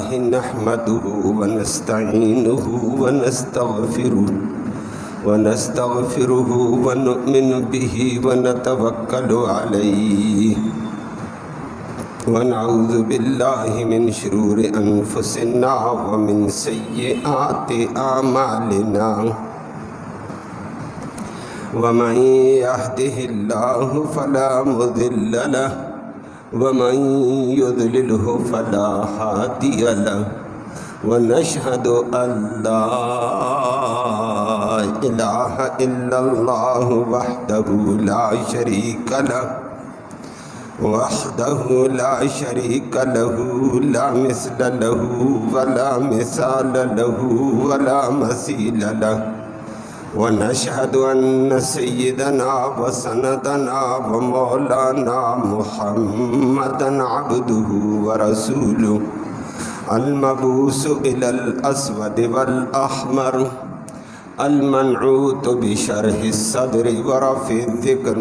نحمده ونستعينه ونستغفره ونؤمن به ونتوكل عليه ونعوذ بالله من شرور أنفسنا ومن سيئات أعمالنا ومن يهده الله فلا مضل له ومن يضلله فلا هادي له ونشهد أن لا إله إلا الله وحده لا شريك له لا مثل له ولا مثال له ولا مثيل له ونشهد أن سيدنا وسندنا ومولانا محمدا عبده ورسوله المبعوث إلى الأسود والأحمر المنعوت بشرح الصدر ورفع الذكر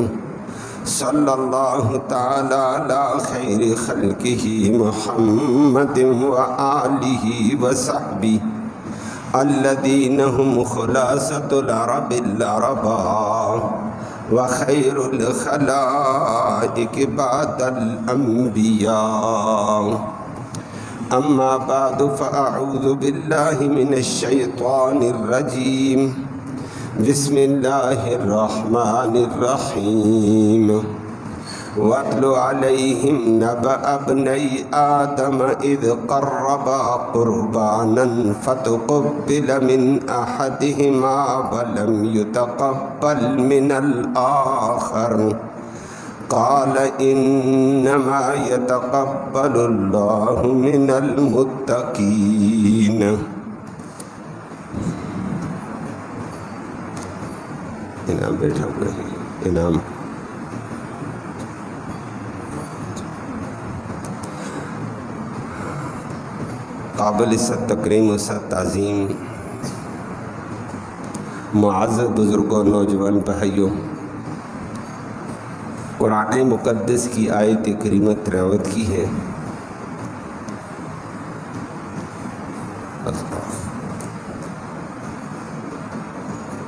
صلى الله تعالى على خير خلقه محمد وآله وصحبه الذين هم خلاصة العرب العرباء وخير الخلائق بعد الأنبياء أما بعد فأعوذ بالله من الشيطان الرجيم بسم الله الرحمن الرحيم واتل عليهم نبأ ابني آدم إذ قربا قربانا فتقبل من أحدهما ولم يتقبل من الآخر قال إنما يتقبل الله من المتقين انعام بیٹھا ہوئے ہیں انعام قابل ست تکریم و ست تعظیم معزز بزرگوں نوجوان بھائیوں، قرآن مقدس کی آیت کریمہ تلاوت کی ہے۔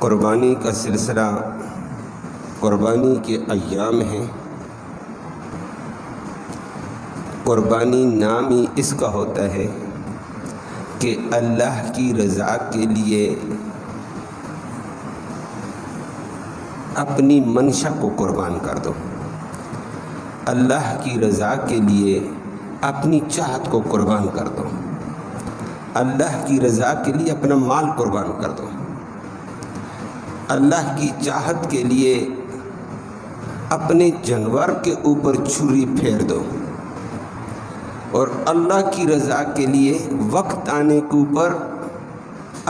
قربانی کا سلسلہ قربانی کے ایام ہیں۔ قربانی نام ہی اس کا ہوتا ہے کہ اللہ کی رضا کے لیے اپنی منشا کو قربان کر دو، اللہ کی رضا کے لیے اپنی چاہت کو قربان کر دو، اللہ کی رضا کے لیے اپنا مال قربان کر دو، اللہ کی چاہت کے لیے اپنے جانور کے اوپر چھری پھیر دو، اور اللہ کی رضا کے لیے وقت آنے کے اوپر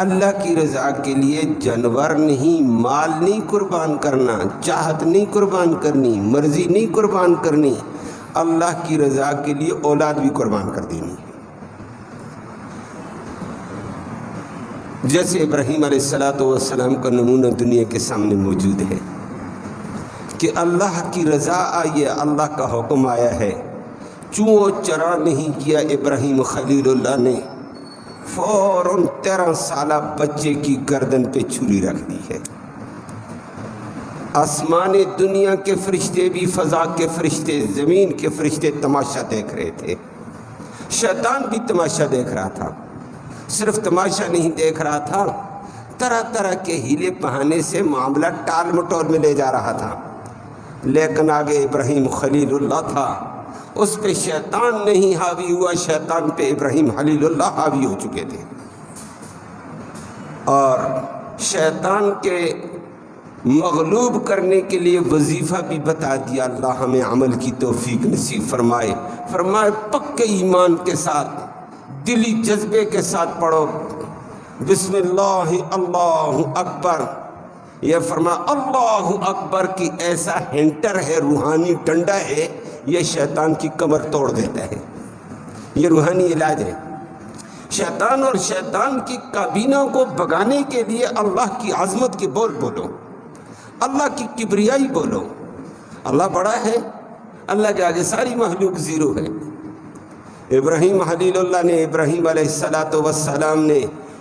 اللہ کی رضا کے لیے جانور نہیں، مال نہیں قربان کرنا، چاہت نہیں قربان کرنی، مرضی نہیں قربان کرنی، اللہ کی رضا کے لیے اولاد بھی قربان کر دینی۔ جیسے ابراہیم علیہ السلام کا نمونہ دنیا کے سامنے موجود ہے کہ اللہ کی رضا آئی ہے، اللہ کا حکم آیا ہے، چوں چرا نہیں کیا ابراہیم خلیل اللہ نے، فوراً 13 سالہ بچے کی گردن پہ چھری رکھ دی ہے۔ آسمان دنیا کے فرشتے بھی، فضا کے فرشتے، زمین کے فرشتے تماشا دیکھ رہے تھے، شیطان بھی تماشا دیکھ رہا تھا۔ صرف تماشا نہیں دیکھ رہا تھا، طرح طرح کے ہیلے بہانے سے معاملہ ٹال مٹول میں لے جا رہا تھا، لیکن آگے ابراہیم خلیل اللہ تھا، اس پہ شیطان نہیں حاوی ہوا، شیطان پہ ابراہیم خلیل اللہ حاوی ہو چکے تھے، اور شیطان کے مغلوب کرنے کے لیے وظیفہ بھی بتا دیا۔ اللہ ہمیں عمل کی توفیق نصیب فرمائے۔ فرمائے پکے ایمان کے ساتھ، دلی جذبے کے ساتھ پڑھو بسم اللہ اللہ اکبر۔ یہ فرما اللہ اکبر کی ایسا ہنٹر ہے، روحانی ڈنڈا ہے، یہ شیطان کی کمر توڑ دیتا ہے، یہ روحانی علاج ہے۔ شیطان اور شیطان کی کابینہ کو بھگانے کے لیے اللہ کی عظمت کے بول بولو، اللہ کی کبریائی بولو۔ اللہ بڑا ہے، اللہ کے آگے ساری مخلوق زیرو ہے، ابراہیم خلیلullah نے، ابراہیم علیہ السلام نے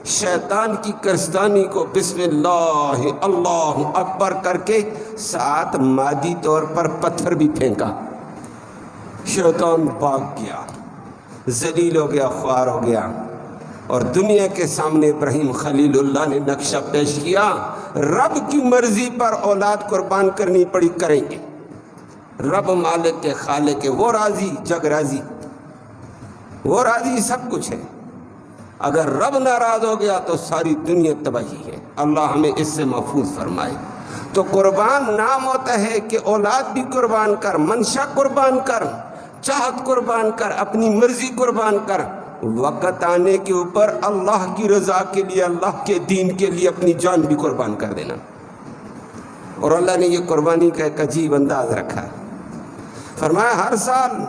شیطان کی کرستانی کو بسم اللہ اللہ اکبر کر کے ساتھ مادی طور پر پتھر بھی پھینکا، شیطان بھاگ گیا، ذلیل ہو گیا، خوار ہو گیا، اور دنیا کے سامنے ابراہیم خلیل اللہ نے نقشہ پیش کیا، رب کی مرضی پر اولاد قربان کرنی پڑی کریں گے، رب مالک کے خالق کے، وہ راضی جگ راضی، وہ راضی سب کچھ ہے، اگر رب ناراض ہو گیا تو ساری دنیا تباہی ہے، اللہ ہمیں اس سے محفوظ فرمائے۔ تو قربان نام ہوتا ہے کہ اولاد بھی قربان کر، منشا قربان کر، چاہت قربان کر، اپنی مرضی قربان کر، وقت آنے کے اوپر اللہ کی رضا کے لیے، اللہ کے دین کے لیے اپنی جان بھی قربان کر دینا۔ اور اللہ نے یہ قربانی کا ایک عجیب انداز رکھا، فرمایا ہر سال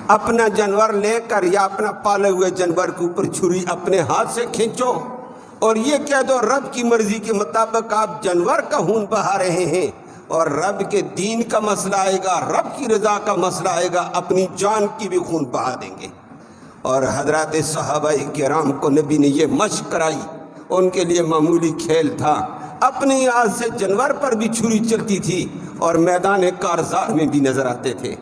اپنا جانور لے کر یا اپنا پالے ہوئے جانور کے اوپر چھری اپنے ہاتھ سے کھینچو اور یہ کہہ دو رب کی مرضی کے مطابق آپ جانور کا خون بہا رہے ہیں، اور رب کے دین کا مسئلہ آئے گا، رب کی رضا کا مسئلہ آئے گا، اپنی جان کی بھی خون بہا دیں گے۔ اور حضرات صحابہ کرام کو نبی نے یہ مشق کرائی، ان کے لیے معمولی کھیل تھا، اپنی ہاتھ سے جانور پر بھی چھری چلتی تھی اور میدان کارزار میں بھی نظر آتے تھے،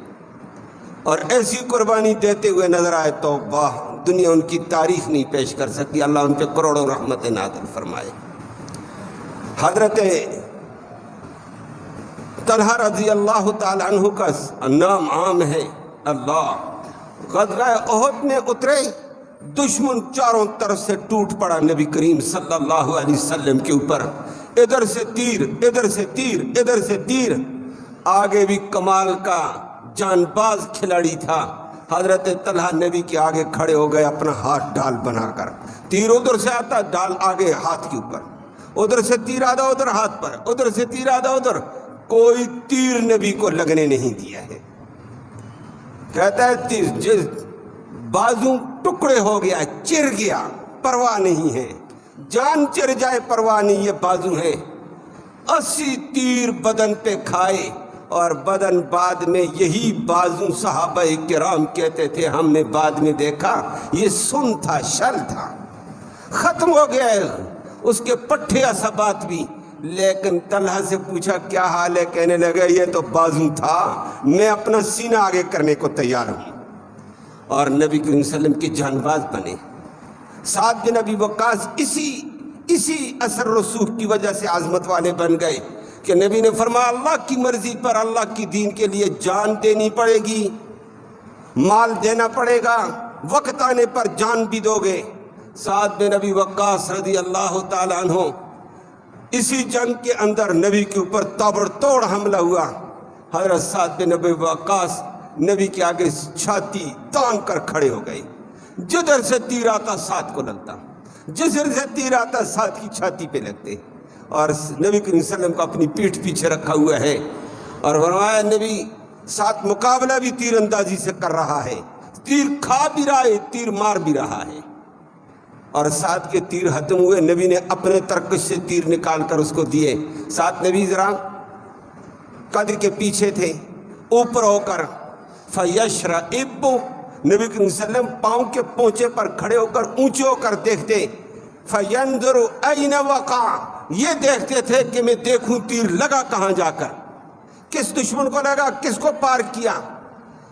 اور ایسی قربانی دیتے ہوئے نظر آئے تو واہ، دنیا ان کی تاریخ نہیں پیش کر سکتی، اللہ ان پہ کروڑوں رحمت نازل فرمائے۔ حضرت طلحہ رضی اللہ تعالیٰ عنہ کا نام عام ہے، اللہ غزوہ احد میں اترے، دشمن چاروں طرف سے ٹوٹ پڑا نبی کریم صلی اللہ علیہ وسلم کے اوپر، ادھر سے تیر، ادھر سے تیر، ادھر سے تیر، آگے بھی کمال کا جان باز کھلاڑی تھا، حضرت طلحہ نبی کے آگے کھڑے ہو گئے اپنا ہاتھ ڈال بنا کر، تیر ادھر سے آتا، ڈال آگے ہاتھ کے اوپر، ادھر سے تیر آدھا ادھر ہاتھ پر، ادھر سے تیر آدھا ادھر، کوئی تیر نبی کو لگنے نہیں دیا ہے۔ کہتا ہے جس بازو ٹکڑے ہو گیا، چر گیا، پرواہ نہیں ہے، جان چر جائے پرواہ نہیں، یہ بازو ہے۔ 80 تیر بدن پہ کھائے، اور بدن بعد میں یہی بازو صحابہ کرام کہتے تھے ہم نے بعد میں دیکھا یہ سن تھا، شل تھا، ختم ہو گیا ہے اس کے پٹھے عصبات بھی۔ لیکن طلحہ سے پوچھا کیا حال ہے، کہنے لگے یہ تو بازو تھا، میں اپنا سینہ آگے کرنے کو تیار ہوں، اور نبی کریم صلی اللہ علیہ وسلم کی جان باز بنے۔ سعد بن ابی وقاص اسی اثر رسوخ کی وجہ سے عظمت والے بن گئے کہ نبی نے فرمایا اللہ کی مرضی پر، اللہ کی دین کے لیے جان دینی پڑے گی، مال دینا پڑے گا، وقت آنے پر جان بھی دو گے۔ سعد بن ابی وقاص رضی اللہ تعالیٰ عنہ، اسی جنگ کے اندر نبی کے اوپر تابڑ توڑ حملہ ہوا، حضرت سعد بن ابی وقاص نبی کے آگے چھاتی تان کر کھڑے ہو گئے، جدھر سے تیر آتا سعد کو لگتا، جدھر سے تیر آتا سعد کی چھاتی پہ لگتے، اور نبی کریم صلی اللہ علیہ وسلم کو اپنی پیٹھ پیچھے رکھا ہوا ہے، اور فرمایا نبی ساتھ مقابلہ بھی تیر اندازی سے کر رہا ہے، تیر کھا بھی رہا ہے، تیر مار بھی رہا ہے، اور سعد کے تیر ختم ہوئے، نبی نے اپنے ترکش سے تیر نکال کر اس کو دیے۔ سعد نبی ذرا قدر کے پیچھے تھے، اوپر ہو کر فَيَشْرَئِبُ، نبی کریم صلی اللہ علیہ وسلم پاؤں کے پونچے پر کھڑے ہو کر اونچے ہو کر دیکھتے، فَيَنْظُرُ أَيْنَ وَقَعَ، یہ دیکھتے تھے کہ میں دیکھوں تیر لگا کہاں جا کر، کس دشمن کو لگا، کس کو پار کیا۔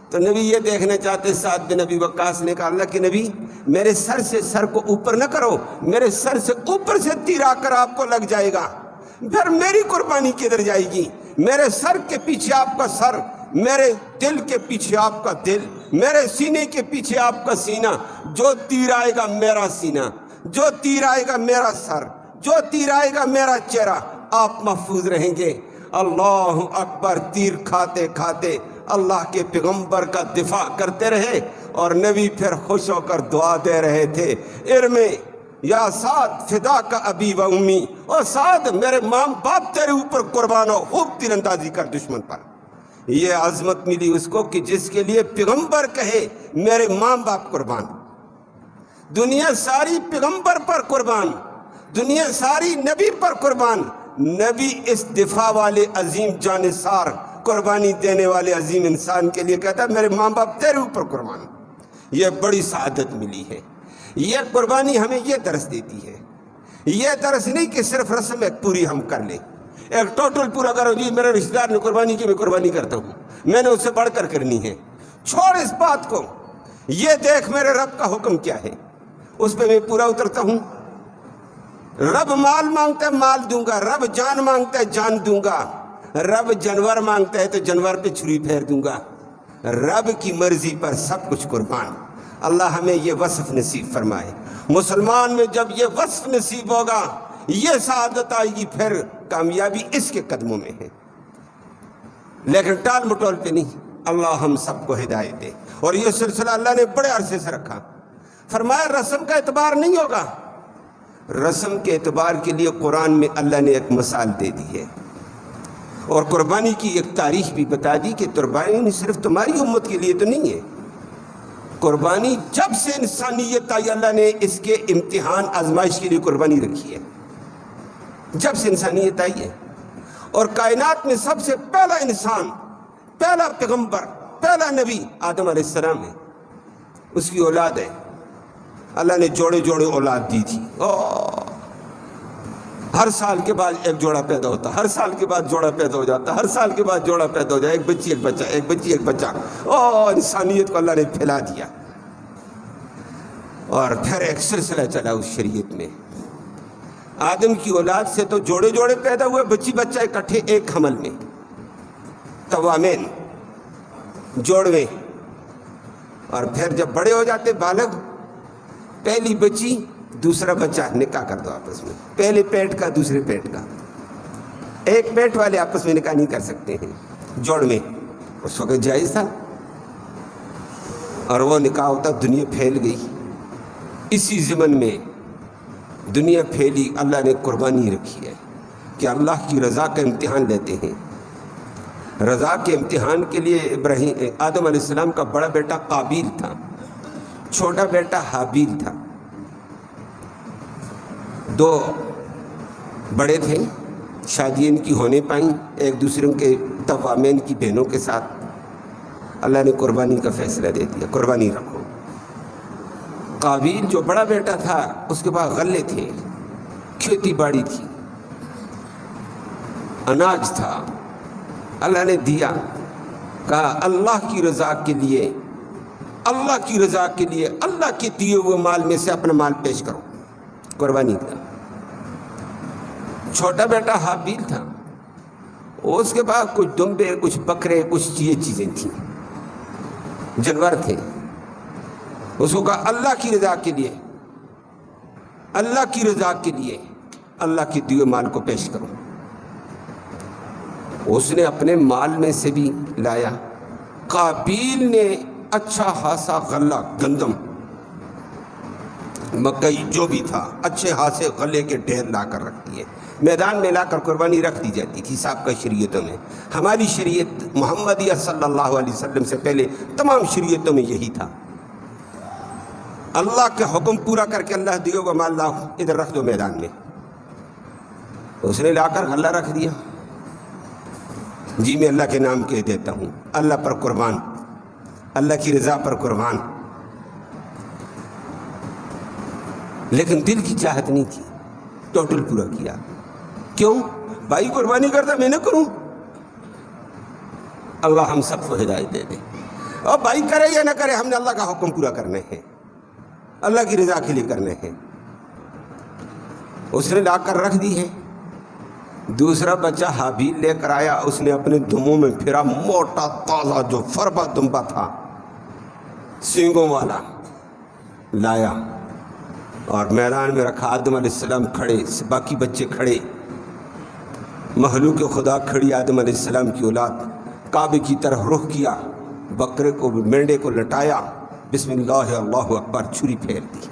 تو نبی یہ دیکھنا چاہتے، سعد بن ابی وقاص نے کہا اللہ کے نبی میرے سر سے سر کو اوپر نہ کرو، میرے سر سے اوپر سے تیر آ کر آپ کو لگ جائے گا، پھر میری قربانی کدھر جائے گی؟ میرے سر کے پیچھے آپ کا سر، میرے دل کے پیچھے آپ کا دل، میرے سینے کے پیچھے آپ کا سینہ، جو تیر آئے گا میرا سینہ، جو تیر آئے گا میرا سر، جو تیر آئے گا میرا چہرہ، آپ محفوظ رہیں گے۔ اللہ اکبر، تیر کھاتے کھاتے اللہ کے پیغمبر کا دفاع کرتے رہے، اور نبی پھر خوش ہو کر دعا دے رہے تھے، ارمے یا سعد فدا کا ابی و امی، اور سعد میرے ماں باپ تیرے اوپر قربان ہو، خوب تیر اندازی کر دشمن پر۔ یہ عظمت ملی اس کو کہ جس کے لیے پیغمبر کہے میرے ماں باپ قربان، دنیا ساری پیغمبر پر قربان، دنیا ساری نبی پر قربان، نبی اس دفاع والے عظیم جانثار قربانی دینے والے عظیم انسان کے لیے کہتا ہے میرے ماں باپ تیرے اوپر قربان. یہ بڑی سعادت ملی ہے. یہ قربانی ہمیں یہ درس دیتی ہے. یہ درس نہیں کہ صرف رسم ایک پوری ہم کر لیں, ایک ٹوٹل پورا کرو جی میرے رشتہ دار نے قربانی کی میں قربانی کرتا ہوں, میں نے اس سے بڑھ کر کرنی ہے. چھوڑ اس بات کو, یہ دیکھ میرے رب کا حکم کیا ہے, اس پہ میں پورا اترتا ہوں. رب مال مانگتا ہے مال دوں گا, رب جان مانگتا ہے جان دوں گا, رب جانور مانگتا ہے تو جانور پہ چھری پھیر دوں گا. رب کی مرضی پر سب کچھ قربان. اللہ ہمیں یہ وصف نصیب فرمائے. مسلمان میں جب یہ وصف نصیب ہوگا یہ سعادت آئے گی, پھر کامیابی اس کے قدموں میں ہے, لیکن ٹال مٹول پہ نہیں. اللہ ہم سب کو ہدایت دے. اور یہ سلسلہ اللہ نے بڑے عرصے سے رکھا. فرمایا رسم کا اعتبار نہیں ہوگا. رسم کے اعتبار کے لیے قرآن میں اللہ نے ایک مثال دے دی ہے, اور قربانی کی ایک تاریخ بھی بتا دی کہ قربانی صرف تمہاری امت کے لیے تو نہیں ہے. قربانی جب سے انسانیت آئی اللہ نے اس کے امتحان آزمائش کے لیے قربانی رکھی ہے. جب سے انسانیت آئی ہے, اور کائنات میں سب سے پہلا انسان, پہلا پیغمبر, پہلا نبی آدم علیہ السلام ہے. اس کی اولاد ہے. اللہ نے جوڑے جوڑے اولاد دی تھی. ہر سال کے بعد ایک جوڑا پیدا ہوتا, ہر سال کے بعد جوڑا پیدا ہو جاتا, ہر سال کے بعد جوڑا پیدا ہو جائے, ایک بچی ایک بچہ, ایک بچی ایک بچہ. انسانیت کو اللہ نے پھیلا دیا. اور پھر ایک سلسلہ چلا اس شریعت میں. آدم کی اولاد سے تو جوڑے جوڑے پیدا ہوئے, بچی بچہ اکٹھے ایک حمل میں, توامین, جوڑوے. اور پھر جب بڑے ہو جاتے بالغ, پہلی بچی دوسرا بچہ, نکاح کر دو آپس میں. پہلے پیٹ کا دوسرے پیٹ کا, ایک پیٹ والے آپس میں نکاح نہیں کر سکتے ہیں, جوڑ میں. اس وقت جائز تھا, اور وہ نکاح ہوتا. دنیا پھیل گئی. اسی زمن میں دنیا پھیلی, اللہ نے قربانی رکھی ہے کہ اللہ کی رضا کا امتحان لیتے ہیں. رضا کے امتحان کے لیے آدم علیہ السلام کا بڑا بیٹا قابیل تھا, چھوٹا بیٹا حابیل تھا. دو بڑے تھے, شادی ان کی ہونے پائیں ایک دوسرے کے توامین کی بہنوں کے ساتھ. اللہ نے قربانی کا فیصلہ دے دیا, قربانی رکھو. قابیل جو بڑا بیٹا تھا اس کے پاس غلے تھے, کھیتی باڑی تھی, اناج تھا. اللہ نے دیا, کہا اللہ کی رضا کے لیے, اللہ کی رضا کے لیے اللہ کے دیے ہوئے مال میں سے اپنا مال پیش کرو, قربانی دیا. چھوٹا بیٹا حابیل تھا, اس کے پاس کچھ دمبے, کچھ بکرے, کچھ چیزیں تھیں, جانور تھے. اس کو کہا اللہ کی رضا کے لیے, اللہ کی رضا کے لیے اللہ کے دیے مال کو پیش کرو. اس نے اپنے مال میں سے بھی لایا. قابیل نے اچھا خاصا غلہ, گندم, مکئی, جو بھی تھا, اچھے خاصے غلے کے ڈھیر لا کر رکھ دیے. میدان میں لا کر قربانی رکھ دی جاتی تھی سابقہ شریعتوں میں. ہماری شریعت محمدیہ صلی اللہ علیہ وسلم سے پہلے تمام شریعتوں میں یہی تھا. اللہ کے حکم پورا کر کے اللہ دیو گا مال لاؤ, ادھر رکھ دو میدان میں. اس نے لا کر غلہ رکھ دیا. جی میں اللہ کے نام کہہ دیتا ہوں, اللہ پر قربان, اللہ کی رضا پر قربان. لیکن دل کی چاہت نہیں تھی, ٹوٹل پورا کیا. کیوں؟ بھائی قربانی کرتا میں نہ کروں. اللہ ہم سب کو ہدایت دے دے. اور بھائی کرے یا نہ کرے, ہم نے اللہ کا حکم پورا کرنے ہیں, اللہ کی رضا کے لیے کرنے ہیں. اس نے لا کر رکھ دی ہے. دوسرا بچہ حابیل لے کر آیا, اس نے اپنے دموں میں پھرا, موٹا تازہ جو فربا دمبا تھا, سینگوں والا, لایا اور میدان میں رکھا. آدم علیہ السلام کھڑے, باقی بچے کھڑے, مخلوق خدا کھڑی, آدم علیہ السلام کی اولاد. کعبے کی طرف رخ کیا, بکرے کو, مینڈے کو لٹایا, بسم اللہ اللہ اکبر, چھری پھیر دی.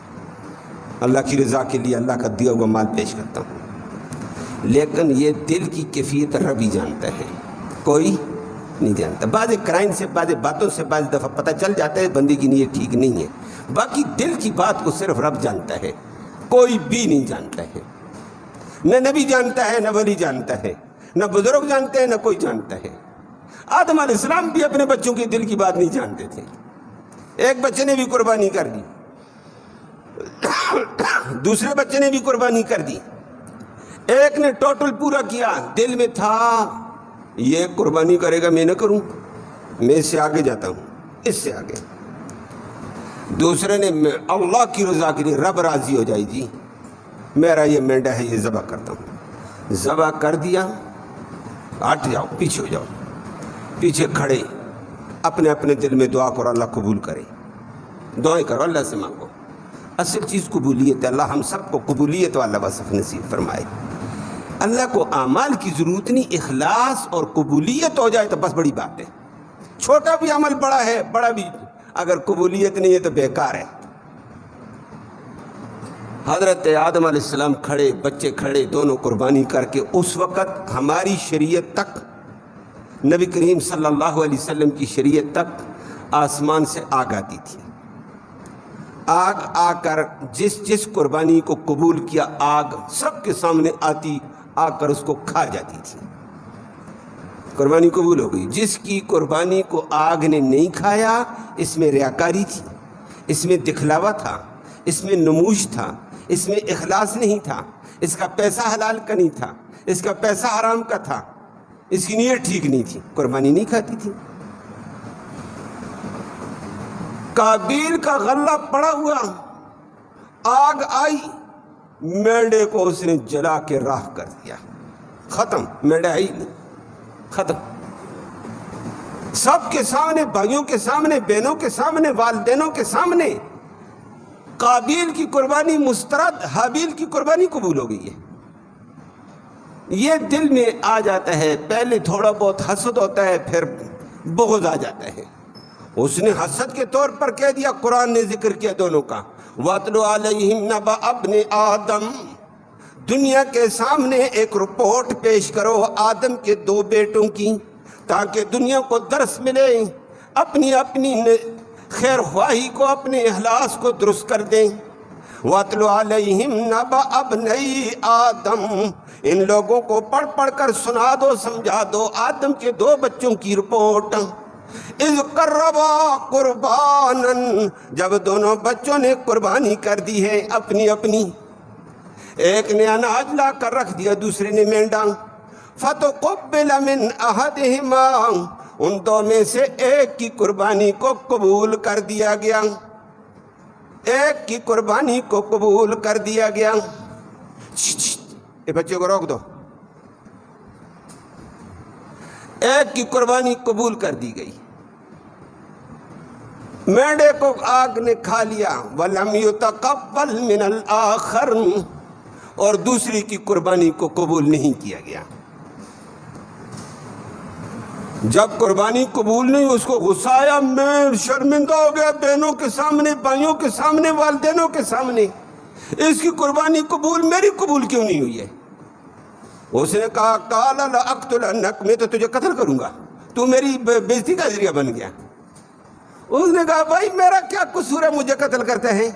اللہ کی رضا کے لیے اللہ کا دیا ہوا مال پیش کرتا ہوں. لیکن یہ دل کی کیفیت رب ہی جانتا ہے, کوئی نہیں جانتا. بعض کرائن سے, بعض باتوں سے بعض دفعہ پتہ چل جاتا ہے بندے کی نیت ٹھیک نہیں ہے. باقی دل کی بات کو صرف رب جانتا ہے, کوئی بھی نہیں جانتا ہے. نہ نبی جانتا ہے, نہ ولی جانتا ہے, نہ بزرگ جانتے ہیں, نہ کوئی جانتا ہے. آدم علیہ السلام بھی اپنے بچوں کے دل کی بات نہیں جانتے تھے. ایک بچے نے بھی قربانی کر دی, دوسرے بچے نے بھی قربانی کر دی, ایک نے ٹوٹل پورا کیا, دل میں تھا یہ قربانی کرے گا میں نہ کروں, میں اس سے آگے جاتا ہوں, اس سے آگے. دوسرے نے اللہ کی رضا کے لیے, رب راضی ہو جائے جی میرا یہ مینڈا ہے یہ ذبح کرتا ہوں, ذبح کر دیا, ہٹ جاؤ پیچھے ہو جاؤ, پیچھے کھڑے اپنے اپنے دل میں دعا کرو اللہ قبول کرے, دعائیں کرو اللہ سے مانگو. اصل چیز قبولیت ہے. اللہ ہم سب کو قبولیت والا وصف نصیب فرمائے. اللہ کو اعمال کی ضرورت نہیں, اخلاص اور قبولیت ہو جائے تو بس بڑی بات ہے. چھوٹا بھی عمل بڑا ہے, بڑا بھی اگر قبولیت نہیں ہے تو بیکار ہے. حضرت آدم علیہ السلام کھڑے, بچے کھڑے, دونوں قربانی کر کے. اس وقت ہماری شریعت تک, نبی کریم صلی اللہ علیہ وسلم کی شریعت تک آسمان سے آگ آتی تھی. آگ آ کر جس قربانی کو قبول کیا, آگ سب کے سامنے آتی, آ کر اس کو کھا جاتی تھی. قربانی قبول ہو گئی. جس کی قربانی کو آگ نے نہیں کھایا, اس میں ریاکاری تھی, اس میں دکھلاوا تھا, اس میں نموش تھا, اس میں اخلاص نہیں تھا, اس کا پیسہ حلال کا نہیں تھا, اس کا پیسہ حرام کا تھا, اس کی نیت ٹھیک نہیں تھی, قربانی نہیں کھاتی تھی. قابیل کا غلہ پڑا ہوا, آگ آئی, میڈے کو اس نے جلا کے راہ کر دیا, ختم. میڈا آئی نہیں, ختم. سب کے سامنے, بھائیوں کے سامنے, بہنوں کے سامنے, والدینوں کے سامنے قابیل کی قربانی مسترد, حابیل کی قربانی قبول ہو گئی ہے. یہ دل میں آ جاتا ہے, پہلے تھوڑا بہت حسد ہوتا ہے, پھر بغض آ جاتا ہے. اس نے حسد کے طور پر کہہ دیا, قرآن نے ذکر کیا دونوں کا, وَاتْلُ عَلَيْهِمْ نَبَأَ ابْنِ آدم. دنیا کے سامنے ایک رپورٹ پیش کرو آدم کے 2 بیٹوں کی, تاکہ دنیا کو درس ملے, اپنی اپنی خیر خواہی کو, اپنے اخلاص کو درست کر دیں. وَاتْلُ عَلَيْهِمْ نَبَأَ ابْنَيْ آدم. ان لوگوں کو پڑھ پڑھ کر سنا دو, سمجھا دو آدم کے 2 بچوں کی رپورٹ. اِذْ قَرَّبَا قُرْبَانًا. جب دونوں بچوں نے قربانی کر دی ہے اپنی اپنی, ایک نے اناج لا کر رکھ دیا, دوسرے نے مینڈا. فَتُقُبِّلَ مِنْ أَحَدِهِمَا. ان 2 میں سے ایک کی قربانی کو قبول کر دیا گیا, ایک کی قربانی کو قبول کر دیا گیا. یہ بچے کو روک دو. ایک کی قربانی قبول کر دی گئی, میڈے کو آگ نے کھا لیا. وَلَمْ يُتَقَبَّلْ مِنَ الْآخَرِ. اور دوسری کی قربانی کو قبول نہیں کیا گیا. جب قربانی قبول نہیں, اس کو غصہ آیا, میں شرمندہ ہو گیا بہنوں کے سامنے, بھائیوں کے سامنے, والدینوں کے سامنے, اس کی قربانی قبول, میری قبول کیوں نہیں ہوئی ہے. اس نے کہا قَالَ لَأَقْتُلَنَّكَ. میں تو تجھے قتل کروں گا, تو میری بےزتی کا ذریعہ بن گیا. اس نے کہا بھائی میرا کیا قصور ہے, مجھے قتل کرتے ہیں.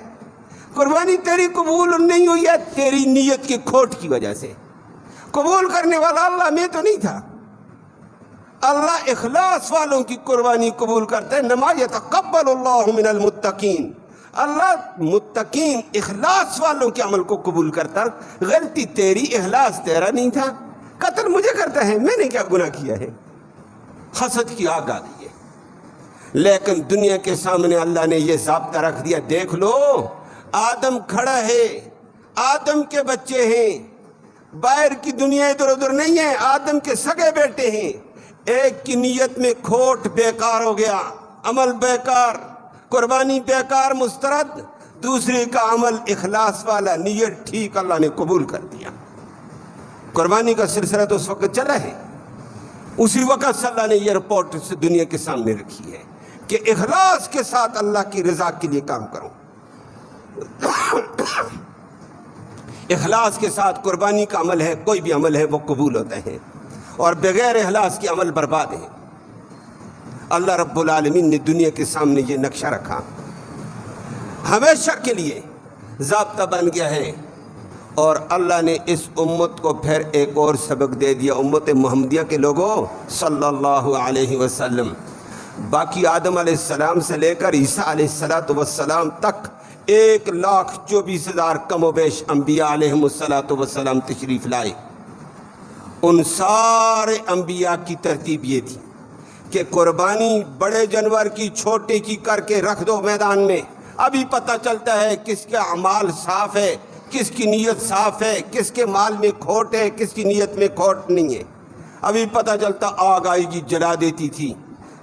قربانی تیری قبول نہیں ہوئی ہے تیری نیت کی کھوٹ کی وجہ سے. قبول کرنے والا اللہ, میں تو نہیں تھا. اللہ اخلاص والوں کی قربانی قبول کرتا ہے. نما یتقبل اللہ من المتقین. اللہ متقین اخلاص والوں کے عمل کو قبول کرتا. غلطی تیری, اخلاص تیرا نہیں تھا. قتل مجھے کرتا ہے, میں نے کیا گناہ کیا ہے. حسد کی آگ آ گئی ہے. لیکن دنیا کے سامنے اللہ نے یہ ضابطہ رکھ دیا, دیکھ لو آدم کھڑا ہے, آدم کے بچے ہیں, باہر کی دنیا ادھر ادھر نہیں ہے, آدم کے سگے بیٹے ہیں. ایک کی نیت میں کھوٹ, بیکار ہو گیا, عمل بیکار, قربانی بیکار مسترد. دوسرے کا عمل اخلاص والا, نیت ٹھیک, اللہ نے قبول کر دیا. قربانی کا سلسلہ تو اس وقت چلا ہے. اسی وقت سے اللہ نے یہ رپورٹ دنیا کے سامنے رکھی ہے کہ اخلاص کے ساتھ اللہ کی رضا کے لیے کام کرو. اخلاص کے ساتھ قربانی کا عمل ہے, کوئی بھی عمل ہے وہ قبول ہوتا ہے, اور بغیر اخلاص کے عمل برباد ہے. اللہ رب العالمین نے دنیا کے سامنے یہ نقشہ رکھا, ہمیشہ کے لیے ضابطہ بن گیا ہے. اور اللہ نے اس امت کو پھر ایک اور سبق دے دیا، امت محمدیہ کے لوگوں صلی اللہ علیہ وسلم، باقی آدم علیہ السلام سے لے کر عیسیٰ علیہ السلام تک 1,24,000 کم و بیش انبیاء علیہم السلام تشریف لائے۔ ان سارے انبیاء کی ترتیب یہ تھی کہ قربانی بڑے جانور کی چھوٹے کی کر کے رکھ دو میدان میں، ابھی پتہ چلتا ہے کس کا اعمال صاف ہے، کس کی نیت صاف ہے، کس کے مال میں کھوٹ ہے، کس کی نیت میں کھوٹ نہیں ہے۔ ابھی پتہ چلتا آگ آئے گی جلا دیتی تھی،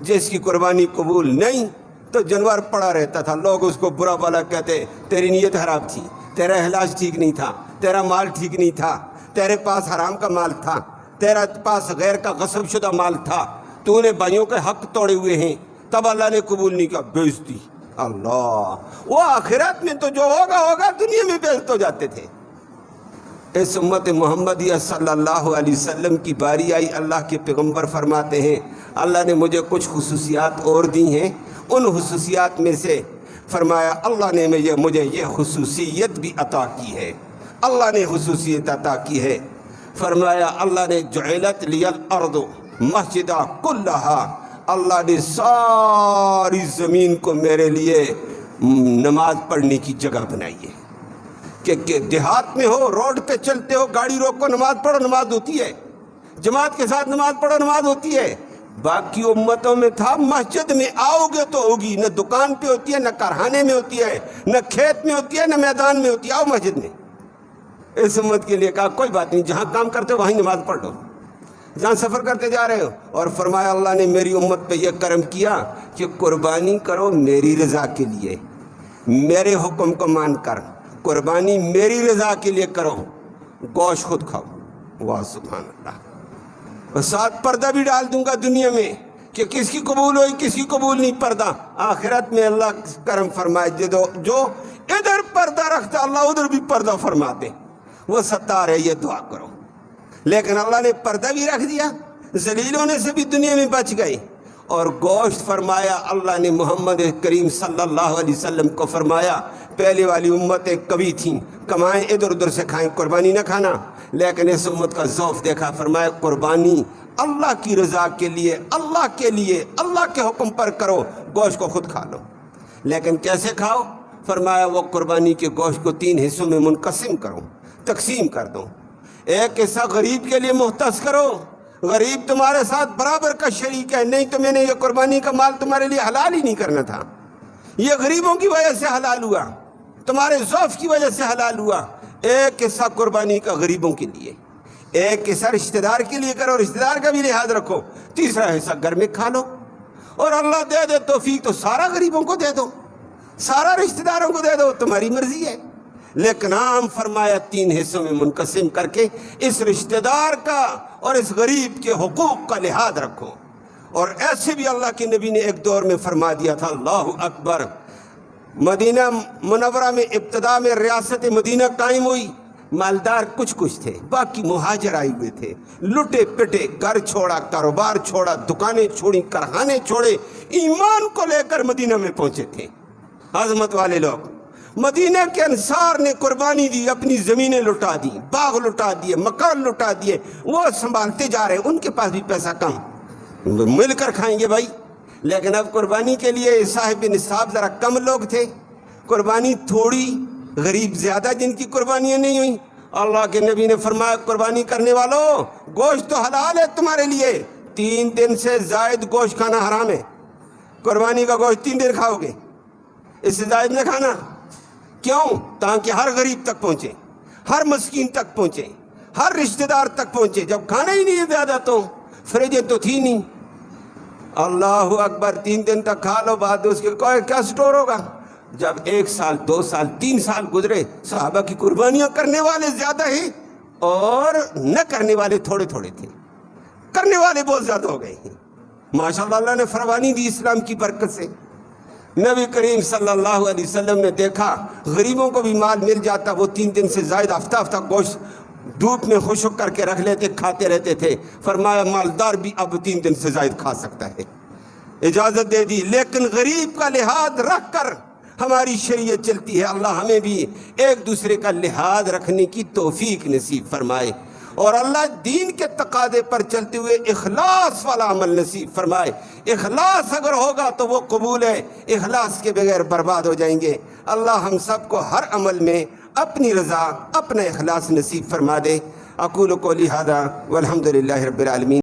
جس کی قربانی قبول نہیں تو جانور پڑا رہتا تھا، لوگ اس کو برا بھلا کہتے، تیری نیت خراب تھی، تیرا اخلاص ٹھیک نہیں تھا، تیرا مال ٹھیک نہیں تھا، تیرے پاس حرام کا مال تھا، تیرا پاس غیر کا غصب شدہ مال تھا، تو نے بھائیوں کے حق توڑے ہوئے ہیں، تب اللہ نے قبول نہیں کیا، بیزتی۔ اللہ، وہ آخرت میں تو جو ہوگا دنیا میں بیزت ہو جاتے تھے۔ اس امت محمدیہ صلی اللہ علیہ وسلم کی باری آئی، اللہ کے پیغمبر فرماتے ہیں اللہ نے مجھے کچھ خصوصیات اور دی ہیں، ان خصوصیات میں سے فرمایا اللہ نے مجھے یہ خصوصیت بھی عطا کی ہے، اللہ نے خصوصیت عطا کی ہے، فرمایا اللہ نے جعلت لی الارض مسجدہ کلہا، اللہ نے ساری زمین کو میرے لیے نماز پڑھنے کی جگہ بنائی ہے کہ دیہات میں ہو، روڈ پہ چلتے ہو، گاڑی روکو، نماز پڑھو، نماز ہوتی ہے، جماعت کے ساتھ نماز پڑھو، نماز ہوتی ہے۔ باقی امتوں میں تھا مسجد میں آؤ گے تو ہوگی، نہ دکان پہ ہوتی ہے، نہ کارخانے میں ہوتی ہے، نہ کھیت میں ہوتی ہے، نہ میدان میں ہوتی ہے، آؤ مسجد میں۔ اس امت کے لیے کہا کوئی بات نہیں، جہاں کام کرتے ہو وہیں نماز پڑھ لو، جہاں سفر کرتے جا رہے ہو۔ اور فرمایا اللہ نے میری امت پہ یہ کرم کیا کہ قربانی کرو میری رضا کے لیے، میرے حکم کو مان کر قربانی میری رضا کے لیے کرو، گوشت خود کھاؤ۔ واہ سبحان اللہ۔ اور ساتھ پردہ بھی ڈال دوں گا دنیا میں کہ کس کی قبول ہوئی کس کی قبول نہیں، پردہ آخرت میں اللہ کرم فرمائے، جو ادھر پردہ رکھتا اللہ ادھر بھی پردہ فرما دے، وہ ستار ہے، یہ دعا کرو۔ لیکن اللہ نے پردہ بھی رکھ دیا، ذلیل ہونے سے بھی دنیا میں بچ گئے۔ اور گوشت فرمایا اللہ نے محمد کریم صلی اللہ علیہ وسلم کو فرمایا، پہلے والی امتیں کبھی تھیں کمائیں ادھر ادھر سے کھائیں، قربانی نہ کھانا، لیکن اس امت کا ذوق دیکھا، فرمایا قربانی اللہ کی رضا کے لیے، اللہ کے لیے، اللہ کے حکم پر کرو، گوشت کو خود کھا لو۔ لیکن کیسے کھاؤ؟ فرمایا وہ قربانی کے گوشت کو 3 حصوں میں منقسم کرو، تقسیم کر دو، ایک حصہ غریب کے لیے مختص کرو، غریب تمہارے ساتھ برابر کا شریک ہے، نہیں تو میں نے یہ قربانی کا مال تمہارے لیے حلال ہی نہیں کرنا تھا، یہ غریبوں کی وجہ سے حلال ہوا، تمہارے ضعف کی وجہ سے حلال ہوا۔ ایک حصہ قربانی کا غریبوں کے لیے، ایک حصہ رشتہ دار کے لیے کرو، رشتہ دار کا بھی لحاظ رکھو، تیسرا حصہ گھر میں کھا لو، اور اللہ دے دے توفیق تو سارا غریبوں کو دے دو، سارا رشتہ داروں کو دے دو، تمہاری مرضی ہے۔ لیکن عام فرمایا 3 حصوں میں منقسم کر کے اس رشتہ دار کا اور اس غریب کے حقوق کا لحاظ رکھو۔ اور ایسے بھی اللہ کے نبی نے ایک دور میں فرما دیا تھا، اللہ اکبر، مدینہ منورہ میں ابتدا میں ریاست مدینہ قائم ہوئی، مالدار کچھ تھے، باقی مہاجر آئے ہوئے تھے، لٹے پٹے، گھر چھوڑا، کاروبار چھوڑا، دکانیں چھوڑی، کارخانے چھوڑے، ایمان کو لے کر مدینہ میں پہنچے تھے عظمت والے لوگ۔ مدینہ کے انصار نے قربانی دی، اپنی زمینیں لٹا دی، باغ لٹا دیے، مکان لٹا دیے، وہ سنبھالتے جا رہے، ان کے پاس بھی پیسہ کم، مل کر کھائیں گے بھائی۔ لیکن اب قربانی کے لیے صاحب نصاب ذرا کم لوگ تھے، قربانی تھوڑی، غریب زیادہ جن کی قربانیاں نہیں ہوئیں۔ اللہ کے نبی نے فرمایا قربانی کرنے والوں، گوشت تو حلال ہے تمہارے لیے، 3 دن سے زائد گوشت کھانا حرام ہے۔ قربانی کا گوشت 3 دن کھاؤ گے، اس سے زائد نہ کھانا۔ کیوں؟ تاکہ ہر غریب تک پہنچے، ہر مسکین تک پہنچے، ہر رشتہ دار تک پہنچے۔ جب کھانا ہی نہیں ہے زیادہ تو فریجیں تو تھی نہیں، اللہ اکبر، 3 دن تک کھا لو، بعد اس کے کیا سٹور ہوگا؟ جب 1 سال 2 سال 3 سال گزرے، صحابہ کی قربانیاں کرنے والے زیادہ ہیں اور نہ کرنے والے تھوڑے تھوڑے تھے، کرنے والے بہت زیادہ ہو گئے ہیں۔ ماشاءاللہ اللہ نے فرمانی دی اسلام کی برکت سے۔ نبی کریم صلی اللہ علیہ وسلم نے دیکھا غریبوں کو بھی مال مل جاتا، وہ 3 دن سے زائد ہفتہ گوشت دھوپ میں خشک کر کے رکھ لیتے، کھاتے رہتے تھے۔ فرمایا مالدار بھی اب 3 دن سے زائد کھا سکتا ہے، اجازت دے دی۔ لیکن غریب کا لحاظ رکھ کر ہماری شریعت چلتی ہے، اللہ ہمیں بھی ایک دوسرے کا لحاظ رکھنے کی توفیق نصیب فرمائے، اور اللہ دین کے تقاضے پر چلتے ہوئے اخلاص والا عمل نصیب فرمائے۔ اخلاص اگر ہوگا تو وہ قبول ہے، اخلاص کے بغیر برباد ہو جائیں گے۔ اللہ ہم سب کو ہر عمل میں اپنی رضا، اپنا اخلاص نصیب فرما دے۔ اقول قولی ھذا والحمد للہ رب العالمین۔